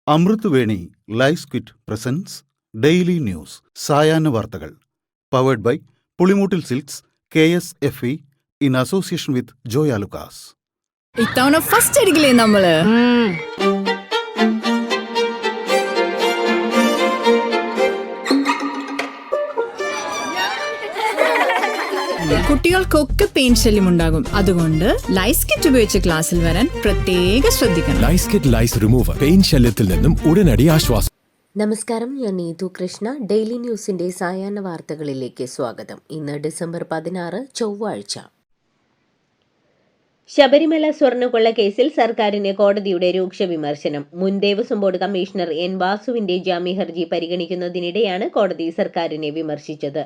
അമൃത് Veni life kit presents daily news സായാഹ്ന വാർത്തകൾ powered by Pulimoottil silks KSFE in association with Joyalukkas. ഇത്തവണ first അടിക്കില്ലേ നമ്മള്? കുട്ടികൾക്കൊക്കെ പെയിൻ ശല്യം ഉണ്ടാകും. അതുകൊണ്ട് ലൈസ് കിറ്റ് ഉപയോഗിച്ച് ക്ലാസ്സിൽ വരാൻ പ്രത്യേക ശ്രദ്ധിക്കണം. ലൈസ് കിറ്റ് ലൈസ് റിമൂവർ പെയിൻ ശല്യത്തിൽ നിന്നും ഉടനടി ആശ്വാസം. നമസ്കാരം, ഞാൻ നീതു കൃഷ്ണ. ഡെയിലി ന്യൂസിന്റെ സായാഹ്ന വാർത്തകളിലേക്ക് സ്വാഗതം. ഇന്ന് ഡിസംബർ 16 ചൊവ്വാഴ്ച. ശബരിമല സ്വർണ്ണക്കൊള്ള കേസിൽ സർക്കാരിന് കോടതിയുടെ രൂക്ഷ വിമർശനം. മുൻ ദേവസ്വം ബോർഡ് കമ്മീഷണർ N. വാസുവിന്റെ ജാമ്യ ഹർജി പരിഗണിക്കുന്നതിനിടെയാണ് കോടതി സർക്കാരിനെ വിമർശിച്ചത്.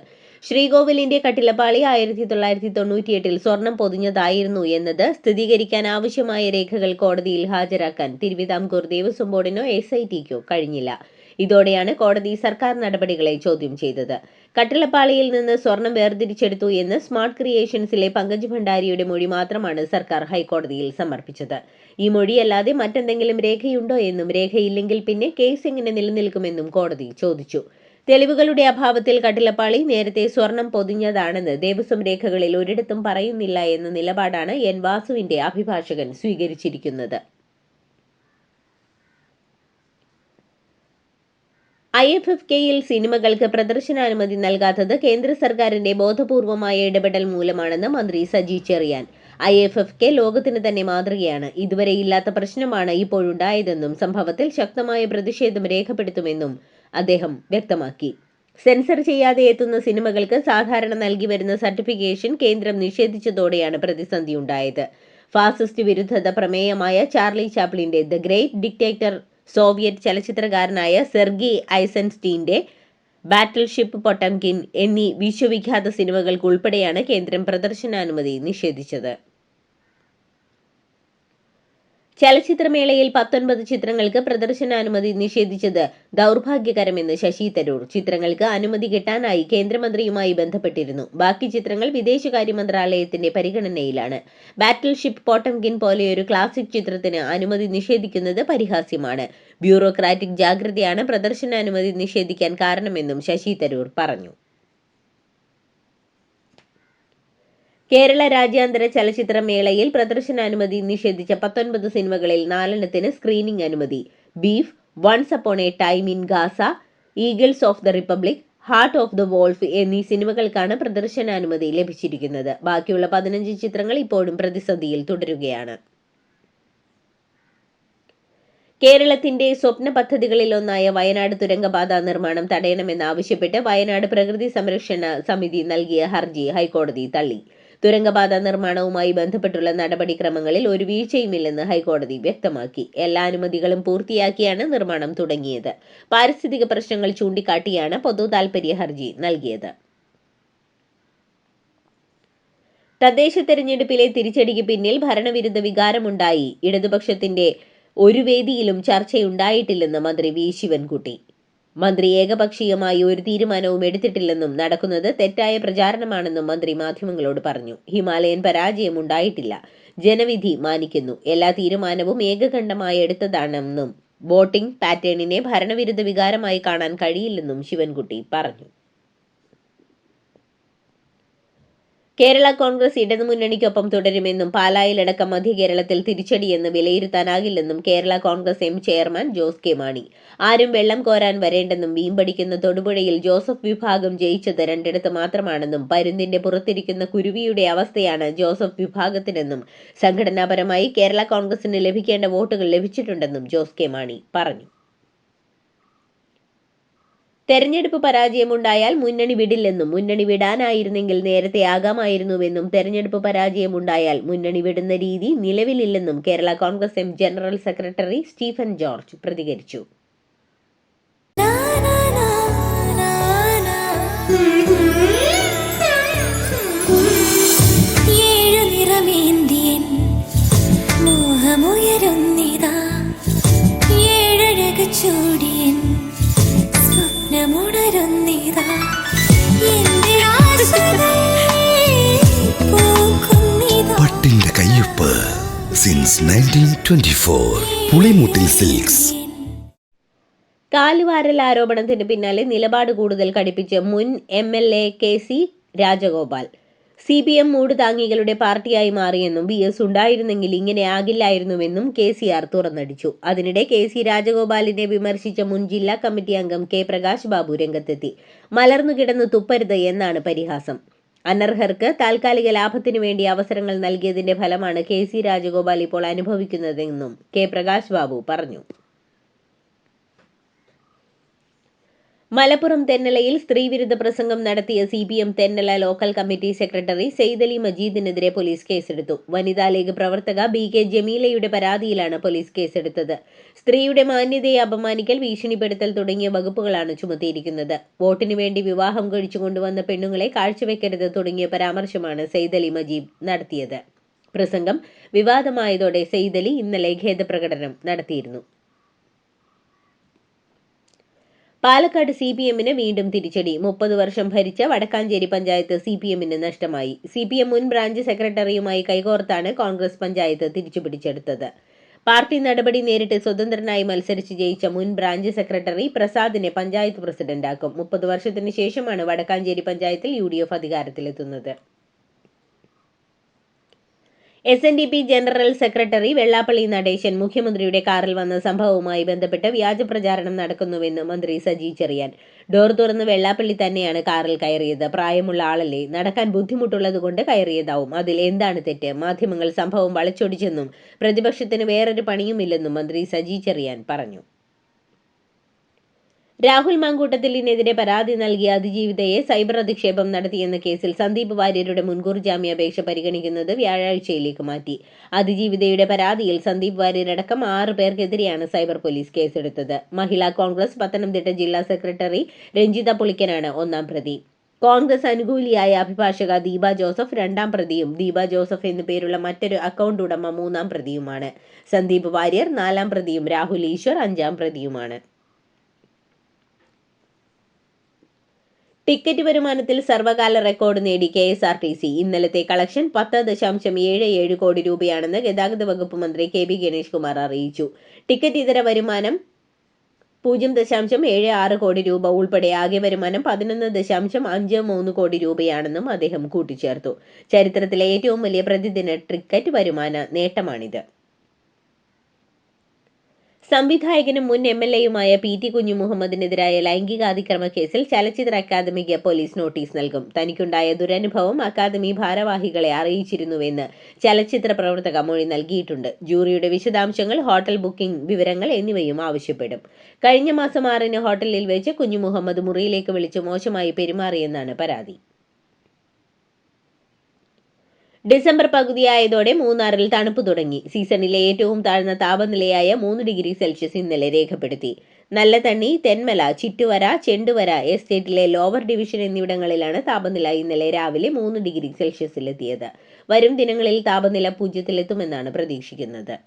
ശ്രീകോവിലിന്റെ കട്ടിലപ്പാളി 1998 സ്വർണം പൊതിഞ്ഞതായിരുന്നു എന്നത് സ്ഥിരീകരിക്കാൻ ആവശ്യമായ രേഖകൾ കോടതിയിൽ ഹാജരാക്കാൻ തിരുവിതാംകൂർ ദേവസ്വം ബോർഡിനോ SITക്കോ കഴിഞ്ഞില്ല. ഇതോടെയാണ് കോടതി സർക്കാർ നടപടികളെ ചോദ്യം ചെയ്തത്. കട്ടിളപ്പാളിയിൽ നിന്ന് സ്വർണം വേർതിരിച്ചെടുത്തു എന്ന് സ്മാർട്ട് ക്രിയേഷൻസിലെ പങ്കജ് ഭണ്ഡാരിയുടെ മൊഴി മാത്രമാണ് സർക്കാർ ഹൈക്കോടതിയിൽ സമർപ്പിച്ചത്. ഈ മൊഴിയല്ലാതെ മറ്റെന്തെങ്കിലും രേഖയുണ്ടോ എന്നും രേഖയില്ലെങ്കിൽ പിന്നെ കേസ് എങ്ങനെ നിലനിൽക്കുമെന്നും കോടതി ചോദിച്ചു. തെളിവുകളുടെ അഭാവത്തിൽ കട്ടിലപ്പാളി നേരത്തെ സ്വർണം പൊതിഞ്ഞതാണെന്ന് ദേവസ്വം രേഖകളിൽ ഒരിടത്തും പറയുന്നില്ല എന്ന നിലപാടാണ് N. വാസുവിന്റെ അഭിഭാഷകൻ സ്വീകരിച്ചിരിക്കുന്നത്. IFFKയിൽ സിനിമകൾക്ക് പ്രദർശനാനുമതി നൽകാത്തത് കേന്ദ്ര സർക്കാരിന്റെ ബോധപൂർവമായ ഇടപെടൽ മൂലമാണെന്ന് മന്ത്രി സജി ചെറിയാൻ. IFFK ലോകത്തിന് തന്നെ മാതൃകയാണ്. ഇതുവരെ ഇല്ലാത്ത പ്രശ്നമാണ് ഇപ്പോഴുണ്ടായതെന്നും സംഭവത്തിൽ ശക്തമായ പ്രതിഷേധം രേഖപ്പെടുത്തുമെന്നും അദ്ദേഹം വ്യക്തമാക്കി. സെൻസർ ചെയ്യാതെ എത്തുന്ന സിനിമകൾക്ക് സാധാരണ നൽകി വരുന്ന സർട്ടിഫിക്കേഷൻ കേന്ദ്രം നിഷേധിച്ചതോടെയാണ് പ്രതിസന്ധിയുണ്ടായത്. ഫാസിസ്റ്റ് വിരുദ്ധത പ്രമേയമായ ചാർലി ചാപ്ലിന്റെ ദ ഗ്രേറ്റ് ഡിക്റ്റേറ്റർ, സോവിയറ്റ് ചലച്ചിത്രകാരനായ സെർഗി ഐസൻസ്റ്റീന്റെ ബാറ്റിൽഷിപ്പ് പൊട്ടംകിൻ എന്നീ വിശ്വവിഖ്യാത സിനിമകൾക്കുൾപ്പെടെയാണ് കേന്ദ്രം പ്രദർശനാനുമതി നിഷേധിച്ചത്. ചലച്ചിത്രമേളയിൽ 19 ചിത്രങ്ങൾക്ക് പ്രദർശനാനുമതി നിഷേധിച്ചത് ദൗർഭാഗ്യകരമെന്ന് ശശി തരൂർ. ചിത്രങ്ങൾക്ക് അനുമതി കിട്ടാനായി കേന്ദ്രമന്ത്രിയുമായി ബന്ധപ്പെട്ടിരുന്നു. ബാക്കി ചിത്രങ്ങൾ വിദേശകാര്യ മന്ത്രാലയത്തിന്റെ പരിഗണനയിലാണ്. ബാറ്റിൽഷിപ്പ് പോട്ടംകിൻ പോലെയൊരു ക്ലാസിക് ചിത്രത്തിന് അനുമതി നിഷേധിക്കുന്നത് പരിഹാസ്യമാണ്. ബ്യൂറോക്രാറ്റിക് ജാഗ്രതയാണ് പ്രദർശനാനുമതി നിഷേധിക്കാൻ കാരണമെന്നും ശശി തരൂർ പറഞ്ഞു. കേരള രാജ്യാന്തര ചലച്ചിത്ര മേളയിൽ പ്രദർശനാനുമതി നിഷേധിച്ച 19 സിനിമകളിൽ 4 സ്ക്രീനിംഗ് അനുമതി. Beef, once upon a time in Gaza, eagles of the republic, heart of the wolf എന്നീ സിനിമകൾക്കാണ് പ്രദർശനാനുമതി ലഭിച്ചിരിക്കുന്നത്. ബാക്കിയുള്ള 15 ചിത്രങ്ങൾ ഇപ്പോഴും പ്രതിസന്ധിയിൽ തുടരുകയാണ്. കേരളത്തിന്റെ സ്വപ്ന പദ്ധതികളിലൊന്നായ വയനാട് തുരങ്കപാത നിർമ്മാണം തടയണമെന്നാവശ്യപ്പെട്ട് വയനാട് പ്രകൃതി സംരക്ഷണ സമിതി നൽകിയ ഹർജി ഹൈക്കോടതി തള്ളി. തുരങ്കപാത നിർമ്മാണവുമായി ബന്ധപ്പെട്ടുള്ള നടപടിക്രമങ്ങളിൽ ഒരു വീഴ്ചയുമില്ലെന്ന് ഹൈക്കോടതി വ്യക്തമാക്കി. എല്ലാ അനുമതികളും പൂർത്തിയാക്കിയാണ് നിർമ്മാണം തുടങ്ങിയത്. പാരിസ്ഥിതിക പ്രശ്നങ്ങൾ ചൂണ്ടിക്കാട്ടിയാണ് പൊതു താൽപര്യ ഹർജി നൽകിയത്. തദ്ദേശ തെരഞ്ഞെടുപ്പിലെ തിരിച്ചടിക്ക് പിന്നിൽ ഭരണവിരുദ്ധ വികാരമുണ്ടായി. ഇടതുപക്ഷത്തിന്റെ ഒരു വേദിയിലും ചർച്ചയുണ്ടായിട്ടില്ലെന്ന് മന്ത്രി V. ശിവൻകുട്ടി. മന്ത്രി ഏകപക്ഷീയമായി ഒരു തീരുമാനവും എടുത്തിട്ടില്ലെന്നും നടക്കുന്നത് തെറ്റായ പ്രചാരണമാണെന്നും മന്ത്രി മാധ്യമങ്ങളോട് പറഞ്ഞു. ഹിമാലയൻ പരാജയം ഉണ്ടായിട്ടില്ല. ജനവിധി മാനിക്കുന്നു. എല്ലാ തീരുമാനവും ഏകകണ്ഠമായി എടുത്തതാണെന്നും വോട്ടിംഗ് പാറ്റേണിനെ ഭരണവിരുദ്ധ വികാരമായി കാണാൻ കഴിയില്ലെന്നും ശിവൻകുട്ടി പറഞ്ഞു. കേരള കോൺഗ്രസ് ഇടതുമുന്നണിക്കൊപ്പം തുടരുമെന്നും പാലായിലടക്കം മധ്യ കേരളത്തിൽ തിരിച്ചടിയെന്ന് വിലയിരുത്താനാകില്ലെന്നും Kerala Congress M chairman Jose K Mani. ആരും വെള്ളം കോരാൻ വരേണ്ടെന്നും വീമ്പടിക്കുന്ന തൊടുപുഴയിൽ ജോസഫ് വിഭാഗം ജയിച്ചത് 2 മാത്രമാണെന്നും പരുന്തിന്റെ പുറത്തിരിക്കുന്ന കുരുവിയുടെ അവസ്ഥയാണ് ജോസഫ് വിഭാഗത്തിനെന്നും സംഘടനാപരമായി കേരള കോൺഗ്രസിന് ലഭിക്കേണ്ട വോട്ടുകൾ ലഭിച്ചിട്ടുണ്ടെന്നും ജോസ് കെ മാണി പറഞ്ഞു. തെരഞ്ഞെടുപ്പ് പരാജയമുണ്ടായാൽ മുന്നണി വിടില്ലെന്നും മുന്നണി വിടാനായിരുന്നെങ്കിൽ നേരത്തെ ആകാമായിരുന്നുവെന്നും തെരഞ്ഞെടുപ്പ് പരാജയമുണ്ടായാൽ മുന്നണി വിടുന്ന രീതി നിലവിലില്ലെന്നും Kerala Congress M general secretary Stephen George പ്രതികരിച്ചു. പട്ടിന്റെ കയ്യൊപ്പ് സിൻസ് 1924 പുളിമൂട്ടിൽ സിൽക്സ്. കാലുവാരൽ ആരോപണത്തിന് പിന്നാലെ നിലപാട് കൂടുതൽ കടുപ്പിച്ച് മുൻ MLA KC രാജഗോപാൽ. CPM മൂട് താങ്ങികളുടെ പാർട്ടിയായി മാറിയെന്നും VS ഉണ്ടായിരുന്നെങ്കിൽ ഇങ്ങനെ ആകില്ലായിരുന്നുവെന്നും KCR തുറന്നടിച്ചു. അതിനിടെ KC രാജഗോപാലിനെ വിമർശിച്ച മുൻ ജില്ലാ കമ്മിറ്റി അംഗം K പ്രകാശ് ബാബു രംഗത്തെത്തി. മലർന്നു കിടന്ന് തുപ്പരുത് എന്നാണ് പരിഹാസം. അനർഹർക്ക് താൽക്കാലിക ലാഭത്തിനു വേണ്ടി അവസരങ്ങൾ നൽകിയതിന്റെ ഫലമാണ് KC രാജഗോപാൽ ഇപ്പോൾ അനുഭവിക്കുന്നതെന്നും K പ്രകാശ് ബാബു പറഞ്ഞു. മലപ്പുറം തെന്നലയിൽ സ്ത്രീവിരുദ്ധ പ്രസംഗം നടത്തിയ CPM Thennala local committee secretary Saidali മജീദിനെതിരെ പോലീസ് കേസെടുത്തു. വനിതാ ലീഗ് പ്രവർത്തക BK ജമീലയുടെ പരാതിയിലാണ് പോലീസ് കേസെടുത്തത്. സ്ത്രീയുടെ മാന്യതയെ അപമാനിക്കൽ, ഭീഷണിപ്പെടുത്തൽ തുടങ്ങിയ വകുപ്പുകളാണ് ചുമത്തിയിരിക്കുന്നത്. വോട്ടിനു വേണ്ടി വിവാഹം കഴിച്ചുകൊണ്ടുവന്ന പെണ്ണുങ്ങളെ കാഴ്ചവെക്കരുത് തുടങ്ങിയ പരാമർശമാണ് സെയ്ദലി മജീദ് നടത്തിയത്. പ്രസംഗം വിവാദമായതോടെ സെയ്ദലി ഇന്നലെ ഖേദപ്രകടനം നടത്തിയിരുന്നു. പാലക്കാട് CPMന് വീണ്ടും തിരിച്ചടി. 30 വർഷം ഭരിച്ച വടക്കാഞ്ചേരി പഞ്ചായത്ത് CPMന് നഷ്ടമായി. CPM മുൻ ബ്രാഞ്ച് സെക്രട്ടറിയുമായി കൈകോർത്താണ് കോൺഗ്രസ് പഞ്ചായത്ത് തിരിച്ചുപിടിച്ചെടുത്തത്. പാർട്ടി നടപടി നേരിട്ട് സ്വതന്ത്രനായി മത്സരിച്ച് ജയിച്ച മുൻ ബ്രാഞ്ച് സെക്രട്ടറി പ്രസാദിനെ പഞ്ചായത്ത് പ്രസിഡന്റാക്കും. 30 വർഷത്തിന് ശേഷമാണ് വടക്കാഞ്ചേരി പഞ്ചായത്തിൽ UDF അധികാരത്തിലെത്തുന്നത്. SNDP general secretary Vellappally Natesan മുഖ്യമന്ത്രിയുടെ കാറിൽ വന്ന സംഭവവുമായി ബന്ധപ്പെട്ട് വ്യാജ പ്രചാരണം നടക്കുന്നുവെന്ന് മന്ത്രി സജി ചെറിയാൻ. ഡോർ തുറന്ന് വെള്ളാപ്പള്ളി തന്നെയാണ് കാറിൽ കയറിയത്. പ്രായമുള്ള ആളല്ലേ, നടക്കാൻ ബുദ്ധിമുട്ടുള്ളതുകൊണ്ട് കയറിയതാവും. അതിൽ എന്താണ് തെറ്റ്? മാധ്യമങ്ങൾ സംഭവം വളച്ചൊടിച്ചെന്നും പ്രതിപക്ഷത്തിന് വേറൊരു പണിയുമില്ലെന്നും മന്ത്രി സജി ചെറിയാൻ പറഞ്ഞു. രാഹുൽ മാങ്കൂട്ടത്തിലിനെതിരെ പരാതി നൽകിയ അതിജീവിതയെ സൈബർ അധിക്ഷേപം നടത്തിയെന്ന കേസിൽ സന്ദീപ് വാര്യരുടെ മുൻകൂർ ജാമ്യാപേക്ഷ പരിഗണിക്കുന്നത് വ്യാഴാഴ്ചയിലേക്ക് മാറ്റി. അതിജീവിതയുടെ പരാതിയിൽ സന്ദീപ് വാര്യരടക്കം 6 പേർക്കെതിരെയാണ് സൈബർ പോലീസ് കേസെടുത്തത്. മഹിളാ കോൺഗ്രസ് പത്തനംതിട്ട ജില്ലാ സെക്രട്ടറി രഞ്ജിത പുളിക്കനാണ് 1-ാം പ്രതി. കോൺഗ്രസ് അനുകൂലിയായ അഭിഭാഷക ദീപ ജോസഫ് 2-ാം പ്രതിയും ദീപ ജോസഫ് എന്നു പേരുള്ള മറ്റൊരു അക്കൗണ്ട് ഉടമ 3-ാം പ്രതിയുമാണ്. സന്ദീപ് വാര്യർ 4-ാം പ്രതിയും രാഹുൽ ഈശ്വർ 5-ാം പ്രതിയുമാണ്. ടിക്കറ്റ് വരുമാനത്തിൽ സർവകാല റെക്കോർഡ് നേടി KSRTC. ഇന്നലത്തെ കളക്ഷൻ 10.77 കോടി രൂപയാണെന്ന് ഗതാഗത വകുപ്പ് മന്ത്രി KB ഗണേഷ് കുമാർ അറിയിച്ചു. ടിക്കറ്റ് ഇതര വരുമാനം 0.76 കോടി രൂപ ഉൾപ്പെടെ ആകെ വരുമാനം 11.53 കോടി രൂപയാണെന്നും അദ്ദേഹം കൂട്ടിച്ചേർത്തു. ചരിത്രത്തിലെ ഏറ്റവും വലിയ പ്രതിദിന ടിക്കറ്റ് വരുമാന നേട്ടമാണിത്. സംവിധായകനും മുൻ MLAയുമായ PT കുഞ്ഞുമുഹമ്മദിനെതിരായ ലൈംഗികാതിക്രമ കേസിൽ ചലച്ചിത്ര അക്കാദമിക്ക് പോലീസ് നോട്ടീസ് നൽകും. തനിക്കുണ്ടായ ദുരനുഭവം അക്കാദമി ഭാരവാഹികളെ അറിയിച്ചിരുന്നുവെന്ന് ചലച്ചിത്ര പ്രവർത്തക മൊഴി നൽകിയിട്ടുണ്ട്. ജൂറിയുടെ വിശദാംശങ്ങൾ, ഹോട്ടൽ ബുക്കിംഗ് വിവരങ്ങൾ എന്നിവയും ആവശ്യപ്പെടും. കഴിഞ്ഞ മാസം 6-ന് ഹോട്ടലിൽ വെച്ച് കുഞ്ഞുമുഹമ്മദ് മുറിയിലേക്ക് വിളിച്ച് മോശമായി പെരുമാറിയെന്നാണ് പരാതി. ഡിസംബർ പകുതിയായതോടെ മൂന്നാറിൽ തണുപ്പ് തുടങ്ങി. സീസണിലെ ഏറ്റവും താഴ്ന്ന താപനിലയായ 3 ഡിഗ്രി സെൽഷ്യസ് ഇന്നലെ രേഖപ്പെടുത്തി. നല്ലതണ്ണി, തെന്മല, ചിറ്റുവര, ചെണ്ടുവര എസ്റ്റേറ്റിലെ ലോവർ ഡിവിഷൻ എന്നിവിടങ്ങളിലാണ് താപനില ഇന്നലെ രാവിലെ 3 ഡിഗ്രി സെൽഷ്യസിലെത്തിയത്. വരും ദിനങ്ങളിൽ താപനില 0-ലെത്തുമെന്നാണ് പ്രതീക്ഷിക്കുന്നത്.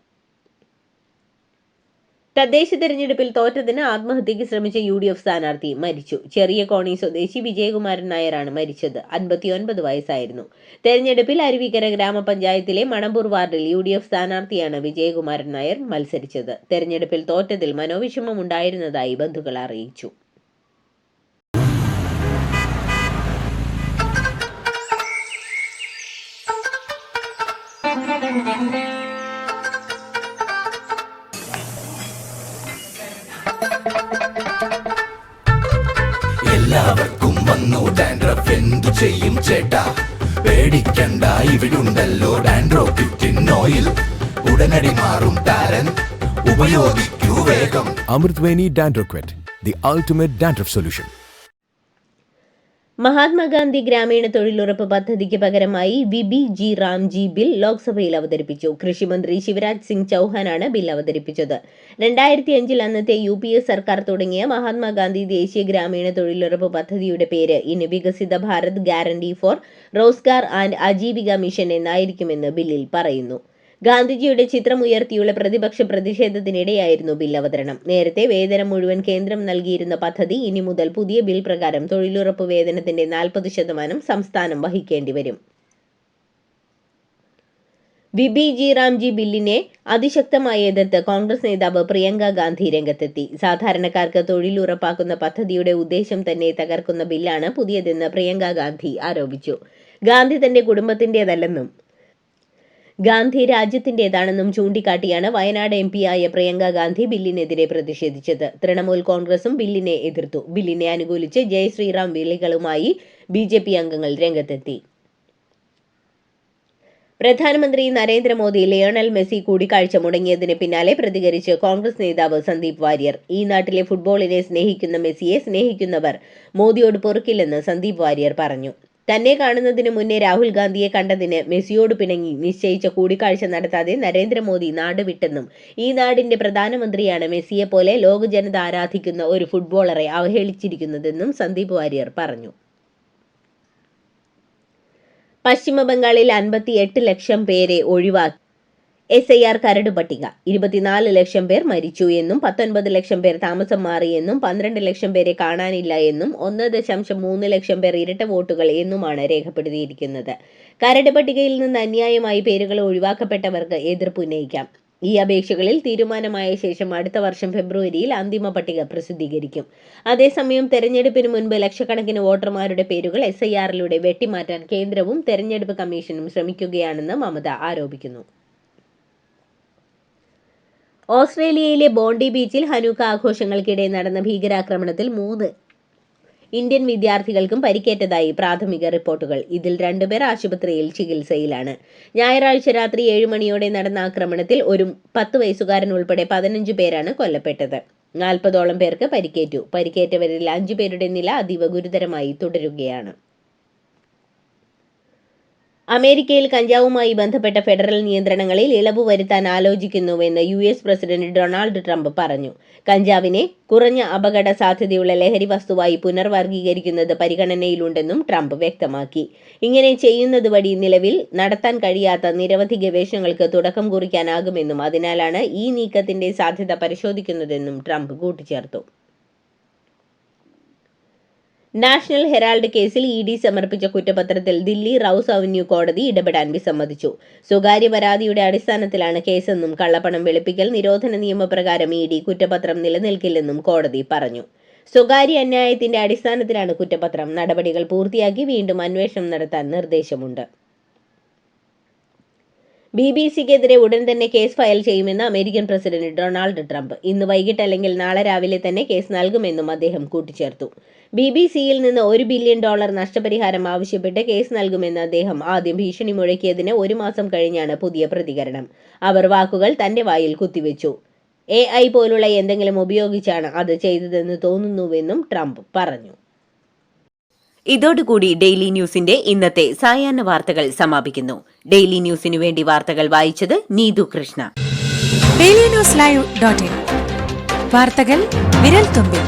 തദ്ദേശ തെരഞ്ഞെടുപ്പിൽ തോറ്റതിന് ആത്മഹത്യയ്ക്ക് ശ്രമിച്ച UDF സ്ഥാനാർത്ഥി മരിച്ചു. ചെറിയ കോണി സ്വദേശി വിജയകുമാരൻ നായരാണ് മരിച്ചത്. 59 വയസ്സായിരുന്നു. തെരഞ്ഞെടുപ്പിൽ അരുവിക്കര ഗ്രാമപഞ്ചായത്തിലെ മണമ്പൂർ വാർഡിൽ UDF സ്ഥാനാർത്ഥിയാണ് വിജയകുമാരൻ നായർ മത്സരിച്ചത്. തെരഞ്ഞെടുപ്പിൽ തോറ്റതിൽ മനോവിഷമം ഉണ്ടായിരുന്നതായി ബന്ധുക്കൾ അറിയിച്ചു. എല്ലാവർക്കും വന്നു ഡാൻഡ്രഫ്, എന്തു ചെയ്യും ചേട്ടാ? പേടിക്കണ്ട, ഇവിടുണ്ടല്ലോ ഡാൻഡ്രോക്കിറ്റിൻ ഓയിൽ. ഉടനടി മാറും താരൻ, ഉപയോഗിക്കൂ വേഗം. Amrutweni Dandruff Quit, the ultimate dandruff solution. Mahatma Gandhi ഗ്രാമീണ തൊഴിലുറപ്പ് പദ്ധതിക്ക് പകരമായി വിബി ജി റാംജി ബിൽ ലോക്സഭയിൽ അവതരിപ്പിച്ചു. കൃഷിമന്ത്രി ശിവരാജ് സിംഗ് ചൌഹാനാണ് ബിൽ അവതരിപ്പിച്ചത്. 2005-ൽ അന്നത്തെ UPA സർക്കാർ തുടങ്ങിയ മഹാത്മാഗാന്ധി ദേശീയ ഗ്രാമീണ തൊഴിലുറപ്പ് പദ്ധതിയുടെ പേര് ഇനി Viksit Bharat guarantee for Rozgar and Ajeevika mission എന്നായിരിക്കുമെന്ന് ബില്ലിൽ പറയുന്നു. ഗാന്ധിജിയുടെ ചിത്രം ഉയർത്തിയുള്ള പ്രതിപക്ഷ പ്രതിഷേധത്തിനിടെയായിരുന്നു ബിൽ അവതരണം. നേരത്തെ വേതനം മുഴുവൻ കേന്ദ്രം നൽകിയിരുന്ന പദ്ധതി ഇനി മുതൽ പുതിയ ബിൽ പ്രകാരം തൊഴിലുറപ്പ് വേതനത്തിന്റെ 40% സംസ്ഥാനം വഹിക്കേണ്ടി വരും. വിബി ജി റാംജി ബില്ലിനെ അതിശക്തമായി എതിർത്ത് കോൺഗ്രസ് നേതാവ് പ്രിയങ്ക ഗാന്ധി രംഗത്തെത്തി. സാധാരണക്കാർക്ക് തൊഴിൽ ഉറപ്പാക്കുന്ന പദ്ധതിയുടെ ഉദ്ദേശം തന്നെ തകർക്കുന്ന ബില്ലാണ് പുതിയതെന്ന് പ്രിയങ്ക ഗാന്ധി ആരോപിച്ചു. ഗാന്ധി തന്റെ കുടുംബത്തിന്റേതല്ലെന്നും ഗാന്ധി രാജ്യത്തിന്റേതാണെന്നും ചൂണ്ടിക്കാട്ടിയാണ് വയനാട് MP-യായ പ്രിയങ്ക ഗാന്ധി ബില്ലിനെതിരെ പ്രതിഷേധിച്ചത്. തൃണമൂൽ കോൺഗ്രസും ബില്ലിനെ എതിർത്തു. ബില്ലിനെ അനുകൂലിച്ച് ജയ് ശ്രീറാം വിളികളുമായി BJP അംഗങ്ങൾ രംഗത്തെത്തി. പ്രധാനമന്ത്രി നരേന്ദ്രമോദി ലയണൽ മെസ്സി കൂടിക്കാഴ്ച മുടങ്ങിയതിന് പിന്നാലെ പ്രതികരിച്ച് കോൺഗ്രസ് നേതാവ് സന്ദീപ് വാര്യർ. ഈ നാട്ടിലെ ഫുട്ബോളിനെ സ്നേഹിക്കുന്ന മെസ്സിയെ സ്നേഹിക്കുന്നവർ മോദിയോട് പൊറുക്കില്ലെന്ന് സന്ദീപ് വാര്യർ പറഞ്ഞു. തന്നെ കാണുന്നതിന് മുന്നേ രാഹുൽ ഗാന്ധിയെ കണ്ടതിന് മെസ്സിയോട് പിണങ്ങി നിശ്ചയിച്ച കൂടിക്കാഴ്ച നടത്താതെ നരേന്ദ്രമോദി നാട് വിട്ടെന്നും ഈ നാടിന്റെ പ്രധാനമന്ത്രിയാണ് മെസ്സിയെപ്പോലെ ലോക ജനത ആരാധിക്കുന്ന ഒരു ഫുട്ബോളറെ അവഹേളിച്ചിരിക്കുന്നതെന്നും സന്ദീപ് വാര്യർ പറഞ്ഞു. പശ്ചിമ ബംഗാളിൽ 58 ലക്ഷം പേരെ ഒഴിവാക്കി SIR കരട് പട്ടിക. 24 ലക്ഷം പേർ മരിച്ചു എന്നും 19 ലക്ഷം പേർ താമസം മാറിയെന്നും 12 ലക്ഷം പേരെ കാണാനില്ല എന്നും 1.3 ലക്ഷം പേർ ഇരട്ട വോട്ടുകൾ എന്നുമാണ് രേഖപ്പെടുത്തിയിരിക്കുന്നത്. കരട് പട്ടികയിൽ നിന്ന് അന്യായമായി പേരുകൾ ഒഴിവാക്കപ്പെട്ടവർക്ക് എതിർപ്പുന്നയിക്കാം. ഈ അപേക്ഷകളിൽ തീരുമാനമായ ശേഷം അടുത്ത വർഷം ഫെബ്രുവരിയിൽ അന്തിമ പട്ടിക പ്രസിദ്ധീകരിക്കും. അതേസമയം തെരഞ്ഞെടുപ്പിന് മുൻപ് ലക്ഷക്കണക്കിന് വോട്ടർമാരുടെ പേരുകൾ SIRലൂടെ വെട്ടിമാറ്റാൻ കേന്ദ്രവും തെരഞ്ഞെടുപ്പ് കമ്മീഷനും ശ്രമിക്കുകയാണെന്ന് മമത ആരോപിക്കുന്നു. ഓസ്ട്രേലിയയിലെ ബോണ്ടി ബീച്ചിൽ ഹനൂക്ക ആഘോഷങ്ങൾക്കിടെ നടന്ന ഭീകരാക്രമണത്തിൽ 3 ഇന്ത്യൻ വിദ്യാർത്ഥികൾക്കും പരിക്കേറ്റതായി പ്രാഥമിക റിപ്പോർട്ടുകൾ. ഇതിൽ 2 പേർ ആശുപത്രിയിൽ ചികിത്സയിലാണ്. ഞായറാഴ്ച രാത്രി 7 മണിയോടെ നടന്ന ആക്രമണത്തിൽ ഒരു 10 വയസ്സുകാരൻ ഉൾപ്പെടെ 15 പേരാണ് കൊല്ലപ്പെട്ടത്. 40ഓളം പേർക്ക് പരിക്കേറ്റു. പരിക്കേറ്റവരിൽ 5 പേരുടെ നില അതീവ ഗുരുതരമായി തുടരുകയാണ്. അമേരിക്കയിൽ കഞ്ചാവുമായി ബന്ധപ്പെട്ട ഫെഡറൽ നിയന്ത്രണങ്ങളിൽ ഇളവ് വരുത്താൻ ആലോചിക്കുന്നുവെന്ന് US പ്രസിഡന്റ് ഡൊണാൾഡ് ട്രംപ് പറഞ്ഞു. കഞ്ചാവിനെ കുറഞ്ഞ അപകട സാധ്യതയുള്ള ലഹരി വസ്തുവായി പുനർവർഗീകരിക്കുന്നത് പരിഗണനയിലുണ്ടെന്നും ട്രംപ് വ്യക്തമാക്കി. ഇങ്ങനെ ചെയ്യുന്നത് വഴി നിലവിൽ നടത്താൻ കഴിയാത്ത നിരവധി ഗവേഷണങ്ങൾക്ക് തുടക്കം കുറിക്കാനാകുമെന്നും അതിനാലാണ് ഈ നീക്കത്തിന്റെ സാധ്യത പരിശോധിക്കുന്നതെന്നും ട്രംപ് കൂട്ടിച്ചേർത്തു. നാഷണൽ ഹെറാൾഡ് കേസിൽ ED സമർപ്പിച്ച കുറ്റപത്രത്തിൽ ദില്ലി റൌസ് അവന്യൂ കോടതി ഇടപെടാൻ വിസമ്മതിച്ചു. സ്വകാര്യ പരാതിയുടെ അടിസ്ഥാനത്തിലാണ് കേസെന്നും കള്ളപ്പണം വെളുപ്പിക്കൽ നിരോധന നിയമപ്രകാരം ED കുറ്റപത്രം നിലനിൽക്കില്ലെന്നും കോടതി പറഞ്ഞു. സ്വകാര്യ അന്യായത്തിന്റെ അടിസ്ഥാനത്തിലാണ് കുറ്റപത്രം. നടപടികൾ പൂർത്തിയാക്കി വീണ്ടും അന്വേഷണം നടത്താൻ നിർദ്ദേശമുണ്ട്. BBCക്കെതിരെ ഉടൻ തന്നെ കേസ് ഫയൽ ചെയ്യുമെന്ന് അമേരിക്കൻ പ്രസിഡന്റ് ഡൊണാൾഡ് ട്രംപ്. ഇന്ന് വൈകിട്ട് അല്ലെങ്കിൽ നാളെ രാവിലെ തന്നെ കേസ് നൽകുമെന്നും അദ്ദേഹം കൂട്ടിച്ചേർത്തു. BBCയിൽ നിന്ന് $1 ബില്യൺ നഷ്ടപരിഹാരം ആവശ്യപ്പെട്ട് കേസ് നൽകുമെന്ന് അദ്ദേഹം ആദ്യം ഭീഷണി മുഴക്കിയതിന് 1 മാസം കഴിഞ്ഞാണ് പുതിയ പ്രതികരണം. അവർ വാക്കുകൾ തന്റെ വായിൽ കുത്തിവെച്ചു. AI പോലുള്ള എന്തെങ്കിലും ഉപയോഗിച്ചാണ് അത് ചെയ്തതെന്ന് തോന്നുന്നുവെന്നും ട്രംപ് പറഞ്ഞു. ഇതോടുകൂടി ഡെയിലി ന്യൂസിന്റെ ഇന്നത്തെ സായാഹ്ന വാർത്തകൾ സമാപിക്കുന്നു. ഡെയിലി ന്യൂസിനു വേണ്ടി വാർത്തകൾ വായിച്ചത് നീതു കൃഷ്ണ. DailyNewsLive.in വാർത്തകൾ വിരൽ തുമ്പിൽ.